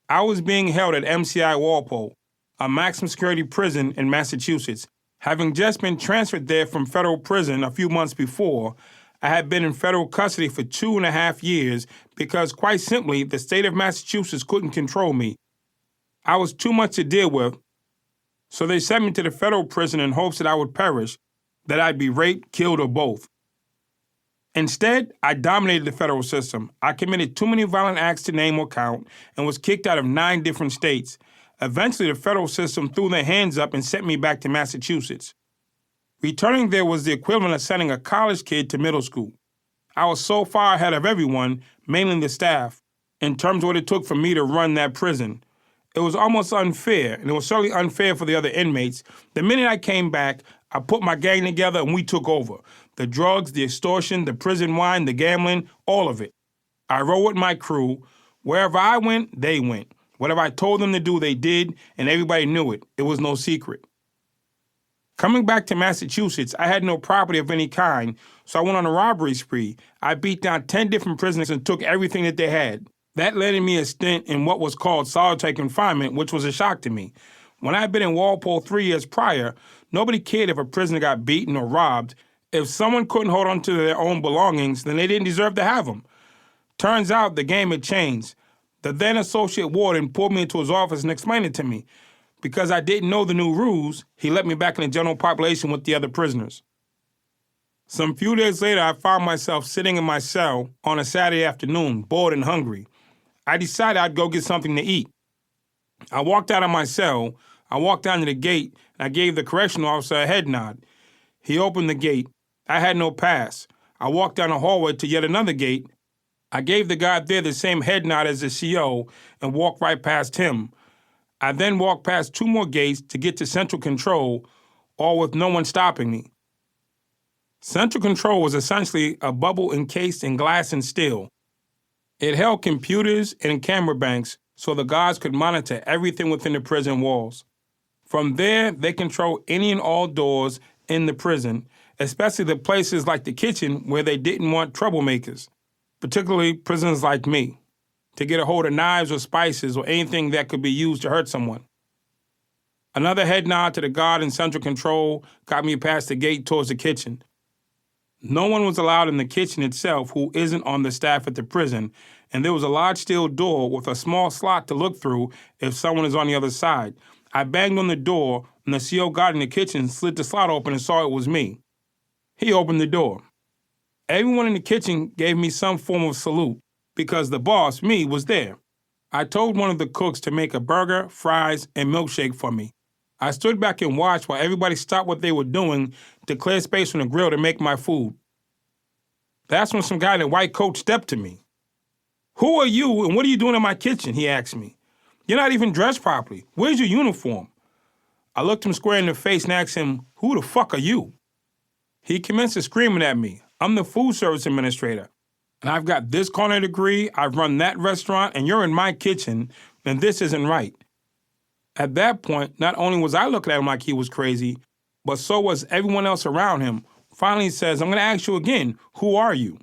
I was being held at MCI Walpole, a maximum security prison in Massachusetts. Having just been transferred there from federal prison a few months before, I had been in federal custody for 2.5 years because, quite simply, the state of Massachusetts couldn't control me. I was too much to deal with, so they sent me to the federal prison in hopes that I would perish, that I'd be raped, killed, or both. Instead, I dominated the federal system. I committed too many violent acts to name or count and was kicked out of 9 different states. Eventually, the federal system threw their hands up and sent me back to Massachusetts. Returning there was the equivalent of sending a college kid to middle school. I was so far ahead of everyone, mainly the staff, in terms of what it took for me to run that prison. It was almost unfair, and it was certainly unfair for the other inmates. The minute I came back, I put my gang together and we took over. The drugs, the extortion, the prison wine, the gambling, all of it. I rode with my crew. Wherever I went, they went. Whatever I told them to do, they did, and everybody knew it. It was no secret. Coming back to Massachusetts, I had no property of any kind, so I went on a robbery spree. I beat down 10 different prisoners and took everything that they had. That led me a stint in what was called solitary confinement, which was a shock to me. When I had been in Walpole 3 years prior, nobody cared if a prisoner got beaten or robbed. If someone couldn't hold on to their own belongings, then they didn't deserve to have them. Turns out the game had changed. The then associate warden pulled me into his office and explained it to me. Because I didn't know the new rules, he let me back in the general population with the other prisoners. Some few days later, I found myself sitting in my cell on a Saturday afternoon, bored and hungry. I decided I'd go get something to eat. I walked out of my cell, I walked down to the gate, and I gave the correctional officer a head nod. He opened the gate. I had no pass. I walked down the hallway to yet another gate. I gave the guy there the same head nod as the CO and walked right past him. I then walked past 2 more gates to get to Central Control, all with no one stopping me. Central Control was essentially a bubble encased in glass and steel. It held computers and camera banks so the guards could monitor everything within the prison walls. From there, they controlled any and all doors in the prison, especially the places like the kitchen where they didn't want troublemakers, particularly prisoners like me, to get a hold of knives or spices or anything that could be used to hurt someone. Another head nod to the guard in Central Control got me past the gate towards the kitchen. No one was allowed in the kitchen itself who isn't on the staff at the prison, and there was a large steel door with a small slot to look through if someone is on the other side. I banged on the door, and the CO guard in the kitchen slid the slot open and saw it was me. He opened the door. Everyone in the kitchen gave me some form of salute, because the boss, me, was there. I told one of the cooks to make a burger, fries, and milkshake for me. I stood back and watched while everybody stopped what they were doing to clear space on the grill to make my food. That's when some guy in a white coat stepped to me. "Who are you and what are you doing in my kitchen?" he asked me. "You're not even dressed properly. Where's your uniform?" I looked him square in the face and asked him, "Who the fuck are you?" He commenced screaming at me. "I'm the food service administrator. And I've got this culinary degree, I've run that restaurant, and you're in my kitchen, and this isn't right." At that point, not only was I looking at him like he was crazy, but so was everyone else around him. Finally he says, "I'm going to ask you again, who are you?"